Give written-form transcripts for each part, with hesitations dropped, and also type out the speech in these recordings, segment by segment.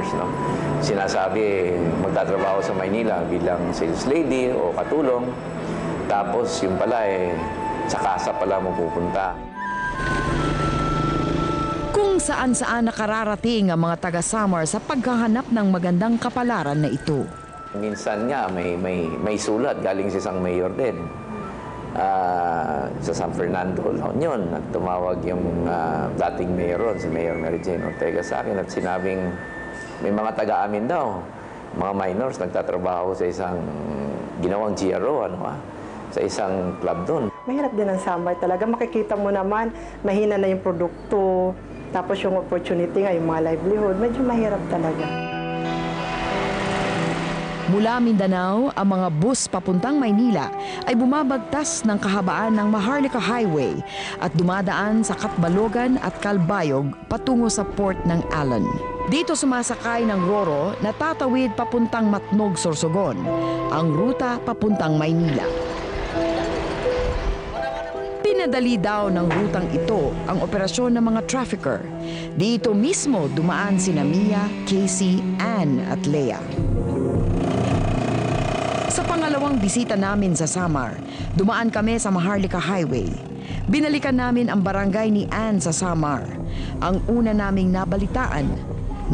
minors. No? Sinasabi, magtatrabaho sa Maynila bilang sales lady o katulong. Tapos yung pala sa kasa pala mo pupunta. Kung saan-saan nakararating ang mga taga-Samar sa paghahanap ng magandang kapalaran na ito. Minsan nga may sulat galing sa isang mayor din. Sa San Fernando, La Union, at tumawag yung dating mayor si Mayor Mary Jane Ortega sa akin at sinabing may mga taga-amin daw, mga minors nagtatrabaho sa isang ginawang GRO, sa isang club doon. Mahirap din ang Samar talaga. Makikita mo naman, mahina na yung produkto, tapos yung opportunity nga, yung mga livelihood, medyo mahirap talaga. Mula Mindanao, ang mga bus papuntang Maynila ay bumabagtas ng kahabaan ng Maharlika Highway at dumadaan sa Katbalogan at Calbayog patungo sa port ng Allen. Dito sumasakay ng Roro na tatawid papuntang Matnog, Sorsogon, ang ruta papuntang Maynila. Pinadali daw ng rutang ito ang operasyon ng mga trafficker. Dito mismo dumaan sina Mia, Casey, Ann at Leah. Sa pangalawang bisita namin sa Samar, dumaan kami sa Maharlika Highway. Binalikan namin ang barangay ni Ann sa Samar. Ang una naming nabalitaan,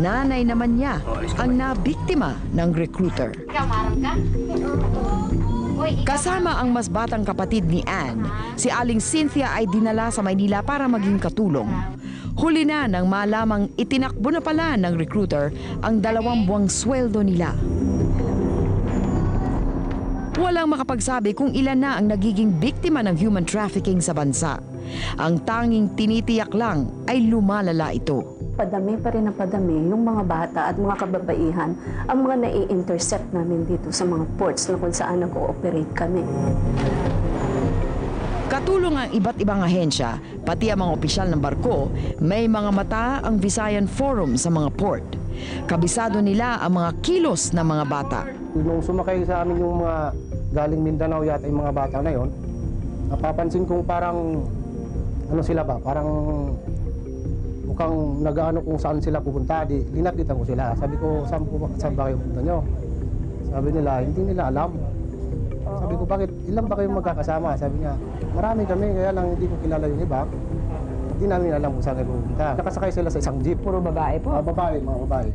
nanay naman niya ang nabiktima ng recruiter. Kasama ang mas batang kapatid ni Ann, si Aling Cynthia ay dinala sa Maynila para maging katulong. Huli na nang malamang itinakbo na pala ng recruiter ang 2 buwang sweldo nila. Walang makapagsabi kung ilan na ang nagiging biktima ng human trafficking sa bansa. Ang tanging tinitiyak lang ay lumalala ito. Padami pa rin na padami yung mga bata at mga kababaihan ang mga nai-intercept namin dito sa mga ports na kung saan nag-ooperate kami. Katulong ang iba't ibang ahensya, pati ang mga opisyal ng barko, may mga mata ang Visayan Forum sa mga port. Kabisado nila ang mga kilos ng mga bata. Nung sumakay sa amin yung mga galing Mindanao yata yung mga bata na yon, napapansin kong parang sila ba, parang mukhang nag-ano kung saan sila pupunta. Linapitan ko sila. Sabi ko, saan ba kayo punta nyo? Sabi nila, hindi nila alam. Sabi ko, bakit? Ilan ba kayong magkakasama? Sabi niya, marami kami, kaya lang hindi ko kilala yung iba. Hindi namin alam kung saan kayo pupunta. Nakasakay sila sa isang jeep. Puro babae po? Babae, mga babae.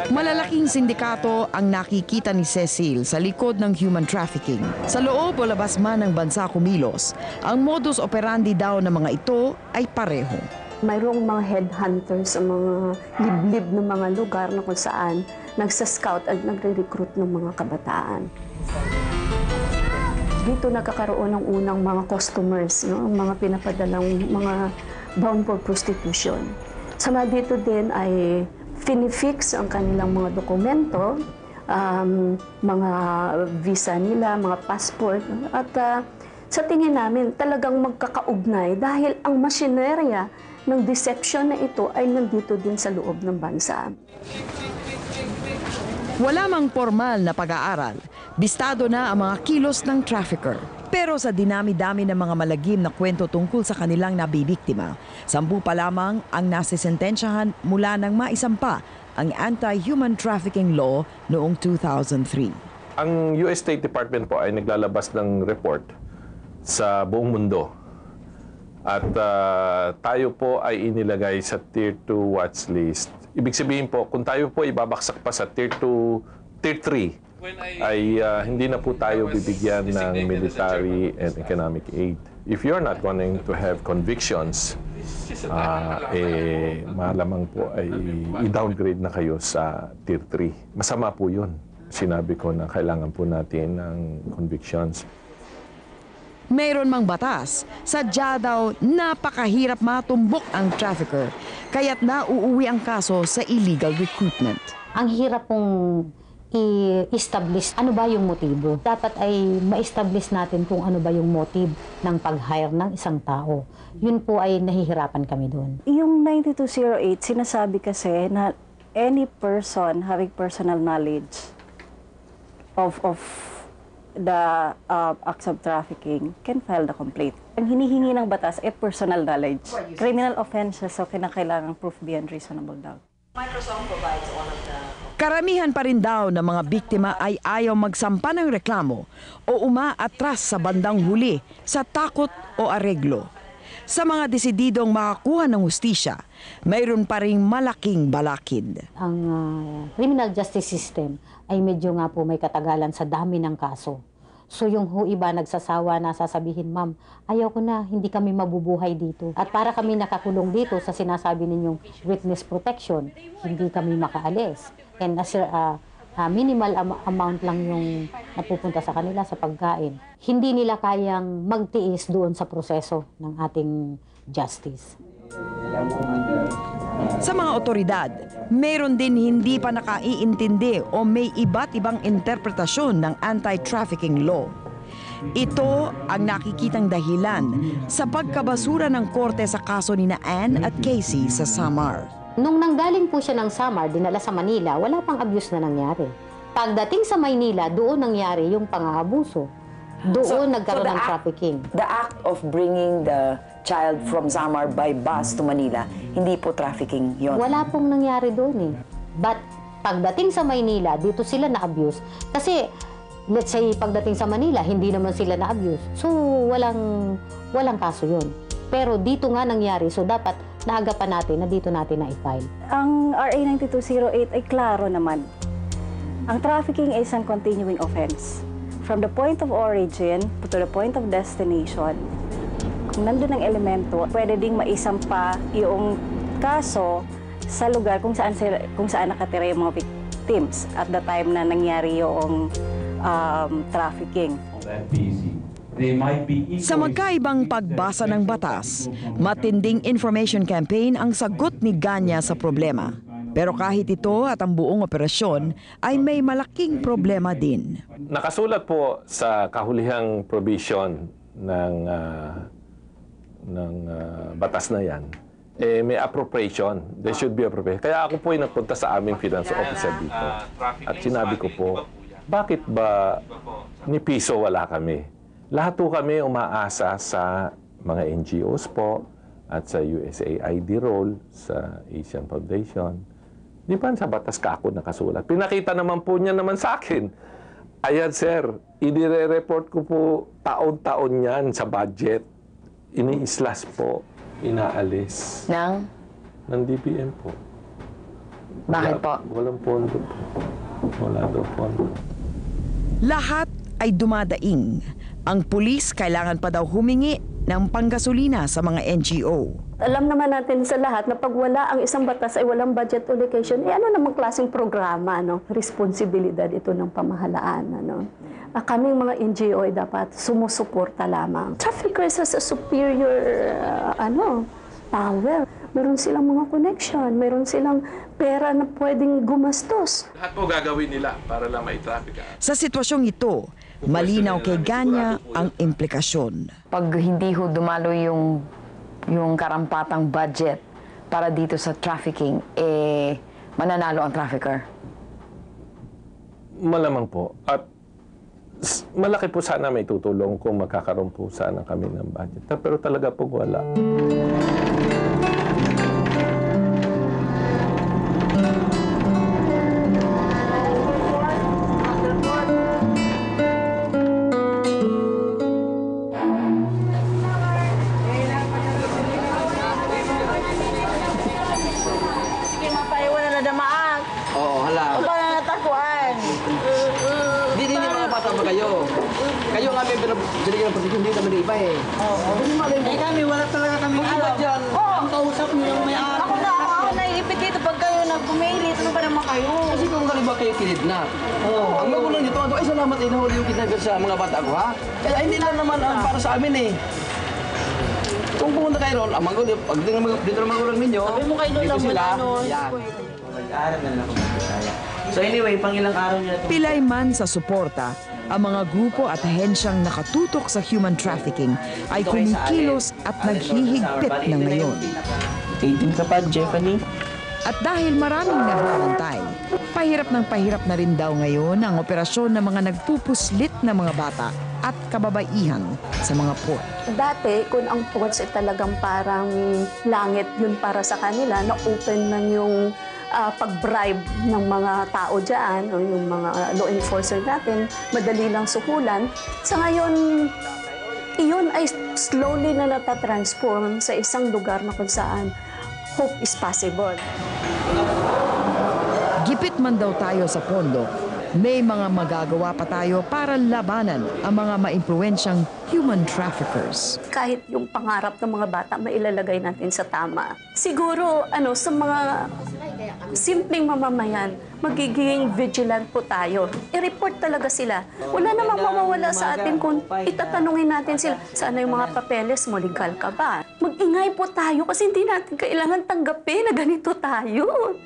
Malalaking sindikato ang nakikita ni Cecil sa likod ng human trafficking. Sa loob o labas man ng bansa kumilos, ang modus operandi daw ng mga ito ay pareho. Mayroong mga headhunters sa mga liblib ng mga lugar na kung saan nagsa-scout at nagre-recruit ng mga kabataan. Dito nagkakaroon ng unang mga customers, mga pinapadalang mga bound for prostitution. Sama dito din ay finifix ang kanilang mga dokumento, mga visa nila, mga passport. At sa tingin namin talagang magkakaugnay dahil ang machinerya ng deception na ito ay nandito din sa loob ng bansa. Wala mang formal na pag-aaral, bistado na ang mga kilos ng trafficker. Pero sa dinami-dami ng mga malagim na kwento tungkol sa kanilang nabibiktima, 10 pa lamang ang nasisentensyahan mula nang maisampa ang Anti-Human Trafficking Law noong 2003. Ang US State Department po ay naglalabas ng report sa buong mundo. At tayo po ay inilagay sa Tier 2 watch list. Ibig sabihin po, kung tayo po ibabaksak pa sa Tier 2, Tier 3, ay hindi na po tayo bibigyan ng military and economic aid. If you're not going to have convictions, malamang po ay i-downgrade na kayo sa Tier 3. Masama po yun. Sinabi ko na kailangan po natin ng convictions. Mayroon mang batas, sadya daw napakahirap matumbok ang trafficker, kaya't nauuwi ang kaso sa illegal recruitment. Ang hirap pong i-establish ano ba yung motibo. Dapat ay ma-establish natin kung ano ba yung motive ng pag-hire ng isang tao. Yun po ay nahihirapan kami doon. Yung 9208, sinasabi kasi na any person having personal knowledge of the acts of trafficking can file the complaint. Ang hinihingi ng batas ay personal knowledge. Criminal offenses, so kinakailangan proof beyond reasonable doubt. Karamihan pa rin daw ng mga biktima ay ayaw magsampa ng reklamo o umaatras sa bandang huli sa takot o areglo. Sa mga desididong makakuha ng hustisya, mayroon pa ring malaking balakid. Ang criminal justice system ay medyo nga po may katagalan sa dami ng kaso. So yung iba nagsasawa na sasabihin, ma'am, ayaw ko na, hindi kami mabubuhay dito. At para kami nakakulong dito sa sinasabi ninyong witness protection, hindi kami makaalis. And as minimal amount lang yung napupunta sa kanila sa pagkain. Hindi nila kayang magtiis doon sa proseso ng ating justice. Sa mga otoridad, mayroon din hindi pa nakaiintindi o may iba't ibang interpretasyon ng anti-trafficking law. Ito ang nakikitang dahilan sa pagkabasura ng korte sa kaso ni Ann at Casey sa Samar. Nung nanggaling po siya ng Samar, dinala sa Manila, wala pang abuse na nangyari. Pagdating sa Maynila, doon nangyari yung pang-aabuso. Doon nagkaroon ng trafficking. The act of bringing the child from Samar by bus to Manila, hindi po trafficking yon. Wala pong nangyari doon eh. But pagdating sa Maynila, dito sila na-abuse. Kasi, let's say, pagdating sa Manila, hindi naman sila na-abuse. So, walang kaso yun. Pero dito nga nangyari, so dapat naagapan natin na dito natin na-i-file. Ang RA 9208 ay klaro naman. Ang trafficking is an continuing offense. From the point of origin to the point of destination, kung nandun ang elemento, pwede ding maisampa yung kaso sa lugar kung saan nakatira yung mga victims at the time na nangyari yung trafficking. Sa magkaibang pagbasa ng batas, matinding information campaign ang sagot ni Ganya sa problema. Pero kahit ito at ang buong operasyon ay may malaking problema din. Nakasulat po sa kahulihang provision ng batas na yan, may appropriation. There should be appropriation. Kaya ako po ay nagpunta sa aming finance officer dito. At sinabi ko po, bakit ba ni piso wala kami? Lahat po kami umaasa sa mga NGOs po at sa USAID role, sa Asian Foundation. Di ba sa batas ka ako nakasulat? Pinakita naman po niya naman sa akin. Ayan, sir, inire-report ko po taon-taon yan sa budget. Ini-slash po, inaalis. Ng DBM po. Bakit po? Walang pondo po. Wala daw pondo. Lahat ay dumadaing. Ang pulis kailangan pa daw humingi ng panggasolina sa mga NGO. Alam naman natin sa lahat na pag wala ang isang batas ay walang budget allocation, ano namang klaseng programa, no? Responsibilidad ito ng pamahalaan, ano? Kaming mga NGO ay dapat sumusuporta lamang. Traffickers has a superior, power. Meron silang mga connection, meron silang pera na pwedeng gumastos. Lahat po gagawin nila para lang mai-traffic. Sa sitwasyong ito, malinaw kay Ganya ang implikasyon. Pag hindi ho dumalo yung karampatang budget para dito sa trafficking, mananalo ang trafficker. Malamang po. At malaki po sana may tutulong kung magkakaroon po sana kami ng budget. Pero talaga po wala. Kayo nga may binigyan ng protection, hindi naman iba eh. Kami, wala talaga kami alam. Dyan, ang kausap niyo yung may araw. Ako naiipit dito pag kayo nag-pumilit. Ano ba naman kayo? Kasi kung kaliba kayo kinidnap. Ang magulang nito, ay salamat ay nahuli yung kidnapper sa mga bata ko, ha? Kaya hindi lang naman ang para sa amin eh. Kung pumunta kayo ron, ang magulang, pag dito ng magulang ninyo, dito sila. Yan. Mag-aaral na lang ako mag-isaya. So anyway, pang ilang araw nila. Pilay man sa suporta, ang mga grupo at ahensyang nakatutok sa human trafficking ay kumikilos at naghihigpit na ngayon. 18 ka pa, Jeffany? At dahil maraming nagbabantay, pahirap na rin daw ngayon ang operasyon ng mga nagpupuslit na mga bata at kababaihan sa mga port. Dati, kung ang ports ay talagang parang langit yun para sa kanila, na open lang yung pag-bribe ng mga tao dyan o yung mga law enforcer natin, madali lang suhulan. Sa ngayon, iyon ay slowly na natatransform sa isang lugar na kung saan hope is possible. Gipit man daw tayo sa pondo, may mga magagawa pa tayo para labanan ang mga maimpluwensyang human traffickers. Kahit yung pangarap ng mga bata, mailalagay natin sa tama. Siguro, sa mga simpleng mamamayan, magiging vigilant po tayo. I-report talaga sila. Wala namang mawawala sa atin kung itatanungin natin sila, saan yung mga papeles mo, legal ka ba? Mag-ingay po tayo kasi hindi natin kailangan tanggapin na ganito tayo.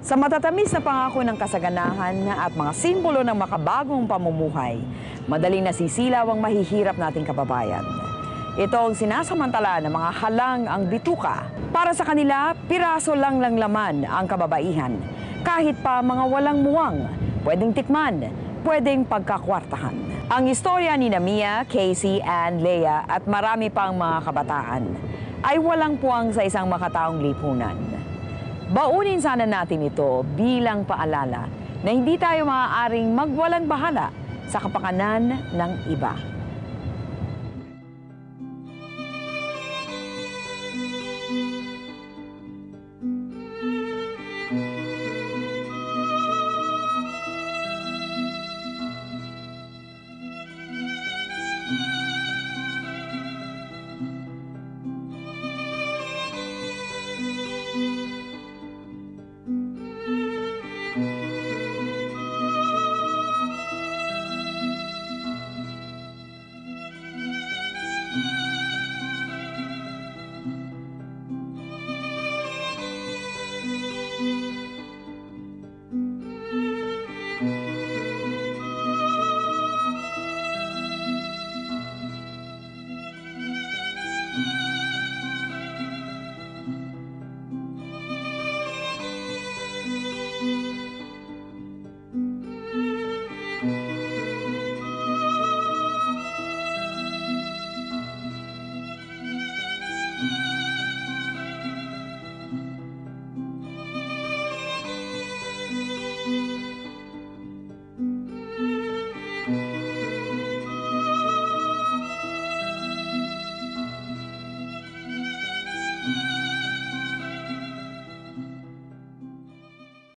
Sa matatamis na pangako ng kasaganahan at mga simbolo ng makabagong pamumuhay, madaling nasisilaw ang mahihirap nating kababayan. Ito ang sinasamantala ng mga halang ang bituka. Para sa kanila, piraso lang laman ang kababaihan. Kahit pa mga walang muwang, pwedeng tikman, pwedeng pagkakwartahan. Ang istorya ni Mia, Casey, and Leia at marami pang mga kabataan ay walang puwang sa isang makataong lipunan. Baunin sana natin ito bilang paalala na hindi tayo maaaring magwalang bahala sa kapakanan ng iba.